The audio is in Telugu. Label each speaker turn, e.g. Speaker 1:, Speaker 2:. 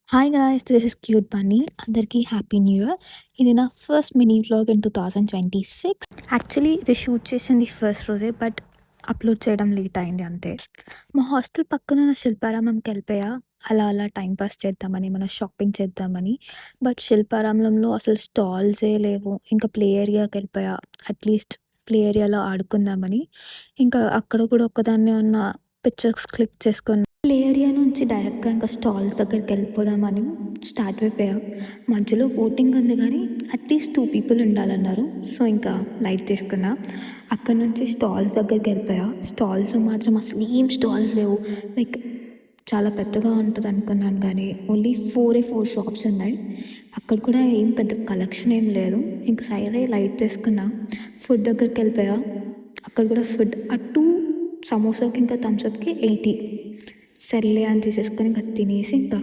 Speaker 1: Hi guys! This is cute Bunny. అందరికీ హ్యాపీ న్యూ ఇయర్. ఇది నా first mini vlog in 2026. Actually ఇది షూట్ చేసింది ఫస్ట్ రోజే, బట్ అప్లోడ్ చేయడం లేట్ అయింది అంతే. మా హాస్టల్ పక్కనున్న శిల్పారామంకెళ్ళిపోయా. అలా అలా టైమ్ పాస్ చేద్దామని, ఏమన్నా షాపింగ్ చేద్దామని. బట్ శిల్పారామంలో అసలు స్టాల్సే లేవు. ఇంకా ప్లే ఏరియాకెళ్ళిపోయా. అట్‌లీస్ట్ ప్లే ఏరియాలో ఆడుకుందామని. ఇంకా అక్కడ కూడా ఒక్కదాన్నే ఉన్న. పిక్చర్స్ క్లిక్ చేసుకొని ప్లే ఏరియా నుంచి డైరెక్ట్‌గా ఇంకా స్టాల్స్ దగ్గరికెళ్ళిపోదామని స్టార్ట్ అయిపోయా. మధ్యలో ఓటింగ్ ఉంది గానీ అట్‌లీస్ట్ 2 పీపుల్ ఉండాలన్నారు. సో, ఇంకా లైట్ తీసుకున్నా. అక్కడి నుంచి స్టాల్స్ దగ్గరికెళ్ళిపోయా. స్టాల్స్‌లో మాత్రం అసలేం స్టాల్స్ లేవు. లైక్ చాలా పెద్దగా ఉంటదనుకున్నాను గానీ ఓన్లీ 4 షాప్స్ ఉన్నాయి. అక్కడ కూడా ఏం పెద్ద కలెక్షన్ ఏం లేదు. ఇంక సరే లైట్ తీసుకున్నా. ఫుడ్ దగ్గరికెళ్ళిపోయా. అక్కడ కూడా ఫుడ్ అటు సమోసాకి ఇంకా థమ్స్ అప్‌కి 80. సర్లే అని తీసేసుకొని ఇంకా తినేసి ఇంకా